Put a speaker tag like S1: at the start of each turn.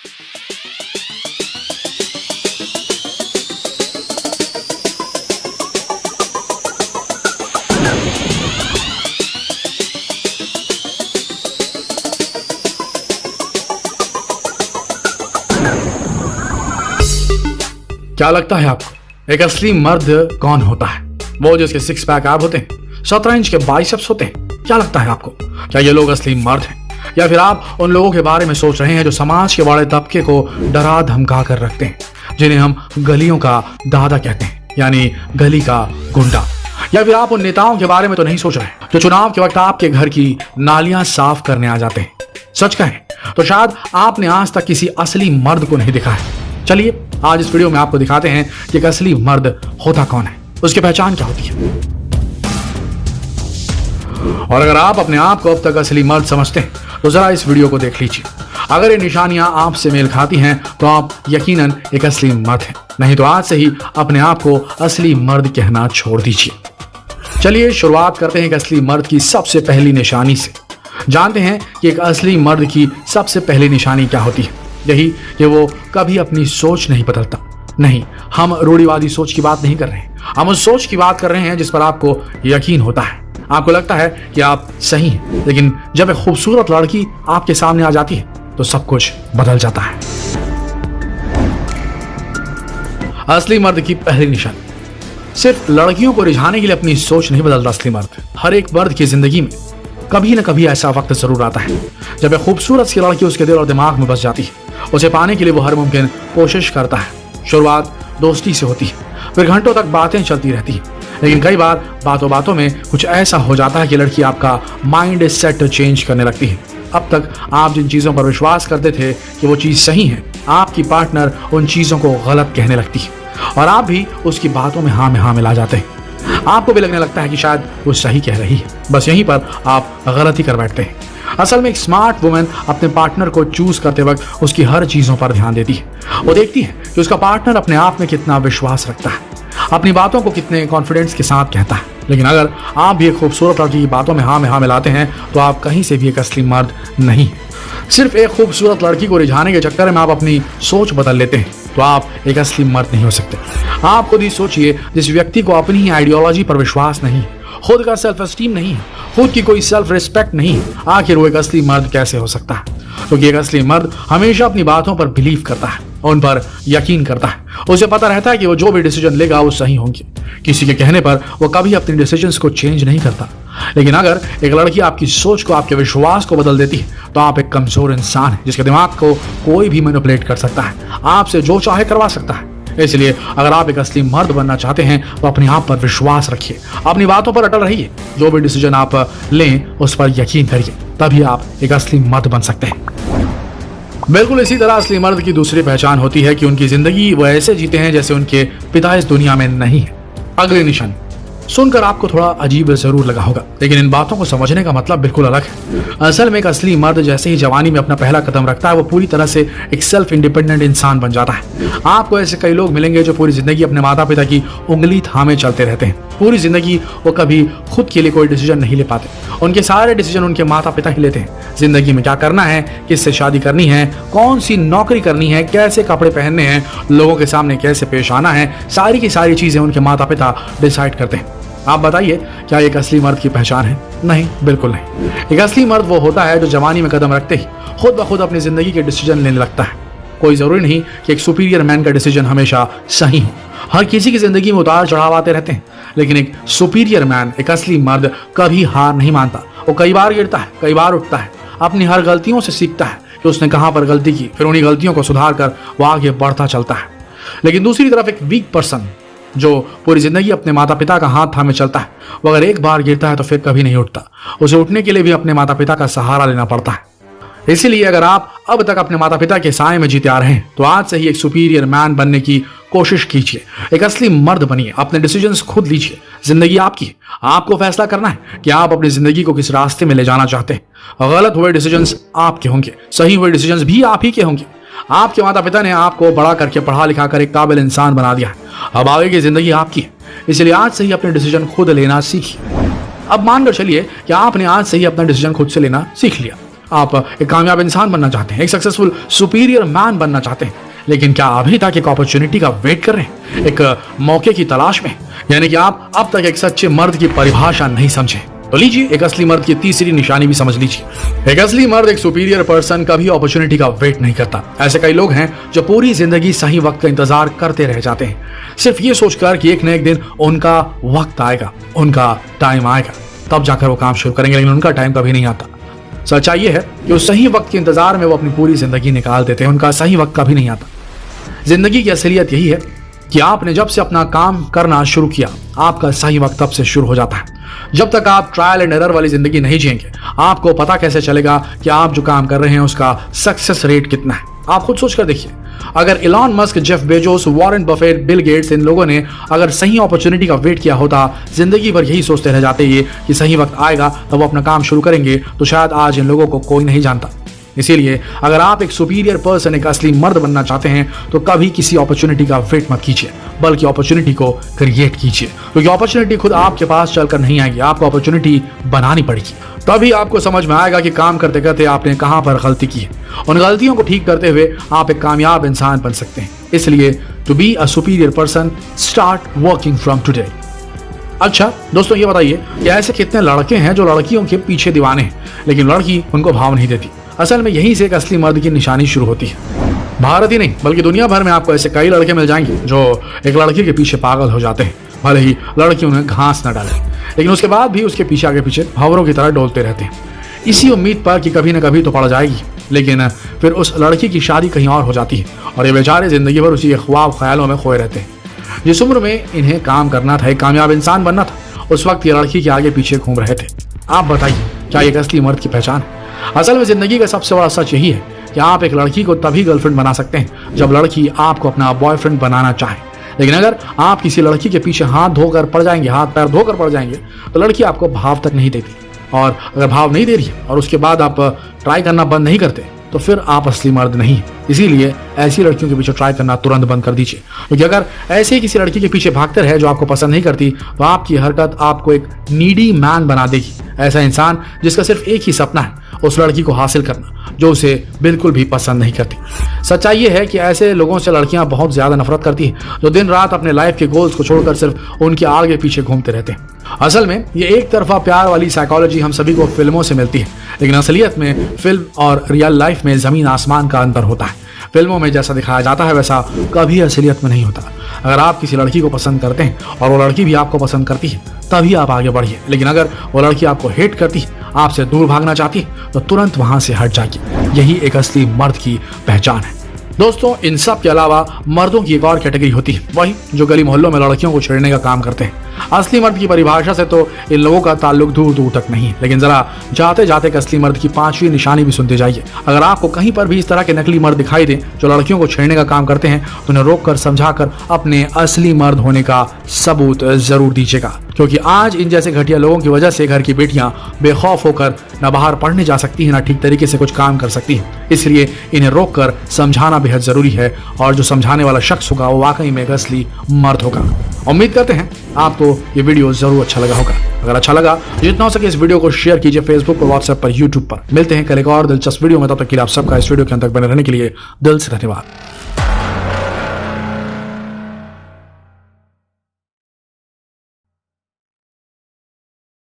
S1: क्या लगता है आपको एक असली मर्द कौन होता है? वो जिसके 6 पैक ऐब होते हैं, 17 इंच के बाइसेप्स होते हैं। क्या लगता है आपको, क्या ये लोग असली मर्द हैं? या फिर आप उन लोगों के बारे में सोच रहे हैं जो समाज के बड़े तबके को डरा धमका कर रखते हैं, जिन्हें हम गलियों का दादा कहते हैं, यानी गली का गुंडा? या फिर आप उन नेताओं के बारे में तो नहीं सोच रहे जो चुनाव के वक्त आपके घर की नालियां साफ करने आ जाते हैं? सच कहें तो शायद आपने आज तक किसी असली मर्द को नहीं देखा है। चलिए आज इस वीडियो में आपको दिखाते हैं कि एक असली मर्द होता कौन है, उसकी पहचान क्या होती है। और अगर आप अपने आप को अब तक असली मर्द समझते हैं तो जरा इस वीडियो को देख लीजिए। अगर ये निशानियां आपसे मेल खाती हैं तो आप यकीनन एक असली मर्द हैं, नहीं तो आज से ही अपने आप को असली मर्द कहना छोड़ दीजिए। चलिए शुरुआत करते हैं एक असली मर्द की सबसे पहली निशानी से। जानते हैं कि एक असली मर्द की सबसे पहली निशानी क्या होती है। यही कि वो कभी अपनी सोच नहीं बदलता। नहीं, हम रूढ़िवादी सोच की बात नहीं कर रहे हैं, हम उस सोच की बात कर रहे हैं जिस पर आपको यकीन होता है। आपको लगता है कि आप सही हैं, लेकिन जब एक खूबसूरत लड़की आपके सामने आ जाती है तो सब कुछ बदल जाता है। असली मर्द की पहली निशानी। सिर्फ लड़कियों को रिझाने के लिए अपनी सोच नहीं बदलता असली मर्द। हर एक मर्द की जिंदगी में कभी न कभी ऐसा वक्त जरूर आता है जब एक खूबसूरत सी लड़की उसके दिल और दिमाग में बस जाती है। उसे पाने के लिए वो हर मुमकिन कोशिश करता है। शुरुआत दोस्ती से होती है, फिर घंटों तक बातें चलती रहती है, लेकिन कई बार बातों बातों में कुछ ऐसा हो जाता है कि लड़की आपका माइंड सेट चेंज करने लगती है। अब तक आप जिन चीज़ों पर विश्वास करते थे कि वो चीज़ सही है, आपकी पार्टनर उन चीज़ों को गलत कहने लगती है और आप भी उसकी बातों में हाँ मिला जाते हैं। आपको भी लगने लगता है कि शायद वो सही कह रही है, बस यहीं पर आप गलती कर बैठते हैं। असल में एक स्मार्ट वुमेन अपने पार्टनर को चूज करते वक्त उसकी हर चीजों पर ध्यान देती है। वो देखती है कि उसका पार्टनर अपने आप में कितना विश्वास रखता है, अपनी बातों को कितने कॉन्फिडेंस के साथ कहता है। लेकिन अगर आप भी एक खूबसूरत लड़की की बातों में हाँ मिलाते हैं तो आप कहीं से भी एक असली मर्द नहीं है। सिर्फ एक खूबसूरत लड़की को रिझाने के चक्कर में आप अपनी सोच बदल लेते हैं तो आप एक असली मर्द नहीं हो सकते। आप खुद ही सोचिए, जिस व्यक्ति को अपनी ही आइडियोलॉजी पर विश्वास नहीं, खुद का सेल्फ एस्टीम नहीं, खुद की कोई सेल्फ रिस्पेक्ट नहीं, आखिर वो एक असली मर्द कैसे हो सकता है? क्योंकि एक असली मर्द हमेशा अपनी बातों पर बिलीव करता है, उन पर यकीन करता है। उसे पता रहता है कि वो जो भी डिसीजन लेगा वो सही होंगे। किसी के कहने पर वो कभी अपने डिसीजंस को चेंज नहीं करता। लेकिन अगर एक लड़की आपकी सोच को, आपके विश्वास को बदल देती है तो आप एक कमजोर इंसान हैं जिसके दिमाग को कोई भी मैनिपुलेट कर सकता है, आपसे जो चाहे करवा सकता है। इसलिए अगर आप एक असली मर्द बनना चाहते हैं तो अपने आप पर विश्वास रखिए, अपनी बातों पर अटल रहिए, जो भी डिसीजन आप लें उस पर यकीन करिए, तभी आप एक असली मर्द बन सकते हैं। बिल्कुल इसी तरह असली मर्द की दूसरी पहचान होती है कि उनकी जिंदगी वो ऐसे जीते हैं जैसे उनके पिता इस दुनिया में नहीं है। अगली निशानी सुनकर आपको थोड़ा अजीब जरूर लगा होगा, लेकिन इन बातों को समझने का मतलब बिल्कुल अलग है। असल में एक असली मर्द जैसे ही जवानी में अपना पहला कदम रखता है वो पूरी तरह से एक सेल्फ इंडिपेंडेंट इंसान बन जाता है। आपको ऐसे कई लोग मिलेंगे जो पूरी जिंदगी अपने माता पिता की उंगली थामे चलते रहते हैं। पूरी जिंदगी वो कभी खुद के लिए कोई डिसीजन नहीं ले पाते, उनके सारे डिसीजन उनके माता पिता ही लेते हैं। जिंदगी में क्या करना है, किससे शादी करनी है, कौन सी नौकरी करनी है, कैसे कपड़े पहनने हैं, लोगों के सामने कैसे पेश आना है, सारी की सारी चीजें उनके माता पिता डिसाइड करते हैं। आप बताइए, क्या एक असली मर्द की पहचान है? नहीं, बिल्कुल नहीं। एक असली मर्द वो होता है जो जवानी में कदम रखते ही खुद ब खुद अपनी जिंदगी के डिसीजन लेने लगता है। कोई जरूरी नहीं कि एक सुपीरियर मैन का डिसीजन हमेशा सही हो। हर किसी की जिंदगी में उतार चढ़ाव आते रहते हैं, लेकिन एक सुपीरियर मैन, एक असली मर्द कभी हार नहीं मानता। वो कई बार गिरता है, कई बार उठता है, अपनी हर गलतियों से सीखता है कि उसने कहां पर गलती की, फिर उन्हीं गलतियों को सुधार कर वो आगे बढ़ता चलता है। लेकिन दूसरी तरफ एक वीक पर्सन जो पूरी जिंदगी अपने माता पिता का हाथ थामे चलता है, वो अगर एक बार गिरता है तो फिर कभी नहीं उठता। उसे उठने के लिए भी अपने माता पिता का सहारा लेना पड़ता है। इसीलिए अगर आप अब तक अपने माता पिता के साए में जीते आ रहे हैं तो आज से ही एक सुपीरियर मैन बनने की कोशिश कीजिए। एक असली मर्द बनिए, अपने डिसीजंस खुद लीजिए। जिंदगी आपकी, आपको फैसला करना है कि आप अपनी जिंदगी को किस रास्ते में ले जाना चाहते हैं। गलत हुए डिसीजंस आपके होंगे, सही हुए डिसीजंस भी आप ही के होंगे। आपके माता पिता ने आपको बड़ा करके पढ़ा लिखा कर एक काबिल इंसान बना दिया है। अब आगे की जिंदगी आपकी है, इसलिए आज से ही अपने डिसीजन खुद लेना सीखिए। अब मानकर चलिए कि आपने आज से ही अपना डिसीजन खुद से लेना सीख लिया, आप एक कामयाब इंसान बनना चाहते हैं, एक सक्सेसफुल सुपीरियर मैन बनना चाहते हैं, लेकिन क्या अभी तक एक अपॉर्चुनिटी का वेट कर रहे हैं, एक मौके की तलाश में? यानी कि आप अब तक एक सच्चे मर्द की परिभाषा नहीं समझे। तो लीजिए एक असली मर्द की तीसरी निशानी भी समझ लीजिए। एक असली मर्द, एक सुपीरियर पर्सन कभी अपॉर्चुनिटी का वेट नहीं करता। ऐसे कई लोग हैं जो पूरी जिंदगी सही वक्त का इंतजार करते रह जाते हैं, सिर्फ ये सोचकर कि एक न एक दिन उनका वक्त आएगा, उनका टाइम आएगा, तब जाकर वो काम शुरू करेंगे, लेकिन उनका टाइम कभी नहीं आता। सच्चाई ये है कि उस सही वक्त के इंतजार में वो अपनी पूरी जिंदगी निकाल देते हैं, उनका सही वक्त कभी नहीं आता। जिंदगी की असलियत यही है कि आपने जब से अपना काम करना शुरू किया, आपका सही वक्त तब से शुरू हो जाता है। जब तक आप ट्रायल एंड एरर वाली जिंदगी नहीं जिएंगे, आपको पता कैसे चलेगा कि आप जो काम कर रहे हैं उसका सक्सेस रेट कितना है? आप खुद सोचकर देखिए। अगर Elon Musk, Jeff Bezos, Warren Buffett, Bill Gates, इन लोगों ने अगर सही अपॉर्चुनिटी का वेट किया होता, जिंदगी भर यही सोचते रह जाते ये कि सही वक्त आएगा तब वो अपना काम शुरू करेंगे, तो शायद आज इन लोगों को कोई नहीं जानता। इसीलिए अगर आप एक सुपीरियर पर्सन, एक असली मर्द बनना चाहते हैं, तो कभी किसी अपॉर्चुनिटी का वेट मत कीजिए, बल्कि अपॉर्चुनिटी को क्रिएट कीजिए, क्योंकि अपॉर्चुनिटी खुद आपके पास चलकर नहीं आएगी, आपको अपॉर्चुनिटी बनानी पड़ेगी। तभी आपको समझ में आएगा कि काम करते करते आपने कहां पर गलती की है। उन गलतियों को ठीक करते हुए आप एक कामयाब इंसान बन सकते हैं। इसलिए to be a superior person, start working from today. अच्छा दोस्तों, ये बताइए कि ऐसे कितने लड़के हैं जो लड़कियों के पीछे दीवाने हैं, लेकिन लड़की उनको भाव नहीं देती? असल में यहीं से एक असली मर्द की निशानी शुरू होती है। भारत ही नहीं बल्कि दुनिया भर में आपको ऐसे कई लड़के मिल जाएंगे जो एक लड़की के पीछे पागल हो जाते हैं, भले ही लड़की उन्हें घास न डाले, लेकिन उसके बाद भी उसके पीछे आगे पीछे भंवरों की तरह डोलते रहते हैं, इसी उम्मीद पर कि कभी न कभी तो पड़ जाएगी। लेकिन फिर उस लड़की की शादी कहीं और हो जाती है और ये बेचारे जिंदगी भर उसी ख्वाब ख्यालों में खोए रहते हैं। जिस उम्र में इन्हें काम करना था, एक कामयाब इंसान बनना था, उस वक्त ये लड़की के आगे पीछे घूम रहे थे। आप बताइए, क्या एक असली मर्द की पहचान है? असल में जिंदगी का सबसे बड़ा सच यही है कि आप एक लड़की को तभी गर्लफ्रेंड बना सकते हैं जब लड़की आपको अपना बॉयफ्रेंड बनाना चाहे। लेकिन अगर आप किसी लड़की के पीछे हाथ धोकर पड़ जाएंगे, हाथ पैर धोकर पड़ जाएंगे, तो लड़की आपको भाव तक नहीं देती। और अगर भाव नहीं दे रही है और उसके बाद आप ट्राई करना बंद नहीं करते, तो फिर आप असली मर्द नहीं। इसीलिए ऐसी लड़कियों के पीछे ट्राई करना तुरंत बंद कर दीजिए, क्योंकि अगर ऐसे ही किसी लड़की के पीछे भागते रहे जो आपको पसंद नहीं करती, तो आपकी हरकत आपको एक नीडी मैन बना देगी। ऐसा इंसान जिसका सिर्फ एक ही सपना है, उस लड़की को हासिल करना जो उसे बिल्कुल भी पसंद नहीं करती। सच्चाई ये है कि ऐसे लोगों से लड़कियां बहुत ज्यादा नफरत करती हैं, जो दिन रात अपने लाइफ के गोल्स को छोड़कर सिर्फ उनके आगे पीछे घूमते रहते हैं। असल में ये एक तरफा प्यार वाली साइकोलॉजी हम सभी को फिल्मों से मिलती है, लेकिन असलियत में फिल्म और रियल लाइफ में जमीन आसमान का अंतर होता है। फिल्मों में जैसा दिखाया जाता है वैसा कभी असलियत में नहीं होता। अगर आप किसी लड़की को पसंद करते हैं और वो लड़की भी आपको पसंद करती है, तभी आप आगे बढ़िए। लेकिन अगर वो लड़की आपको हेट करती है, आपसे दूर भागना चाहती है, तो तुरंत वहां से हट जाइए। यही एक असली मर्द की पहचान है। दोस्तों, इन सब के अलावा मर्दों की एक और कैटेगरी होती है, वही जो गली मोहल्लों में लड़कियों को छेड़ने का काम करते हैं। असली मर्द की परिभाषा से तो इन लोगों का ताल्लुक दूर दूर तक नहीं है, लेकिन जरा जाते जाते एक असली मर्द की 5वीं निशानी भी सुनते जाइए। अगर आपको कहीं पर भी इस तरह के नकली मर्द दिखाई दें जो लड़कियों को छेड़ने का काम करते हैं, तो उन्हें रोककर समझाकर अपने असली मर्द होने का सबूत जरूर दीजिएगा, क्योंकि आज इन जैसे घटिया लोगों की वजह से घर की बेटियां बेखौफ होकर न बाहर पढ़ने जा सकती हैं, न ठीक तरीके से कुछ काम कर सकती हैं। इसलिए इन्हें रोककर समझाना बेहद जरूरी है, और जो समझाने वाला शख्स होगा वो वाकई में एक असली मर्द होगा। उम्मीद करते हैं आपको ये वीडियो जरूर अच्छा लगा होगा। अगर अच्छा लगा तो जितना हो सके इस वीडियो को शेयर कीजिए फेसबुक पर, व्हाट्सएप पर, यूट्यूब पर। मिलते हैं कल एक और दिलचस्प वीडियो में, तब तक के लिए आप सबका इस वीडियो के अंत तक बने रहने के लिए दिल से धन्यवाद।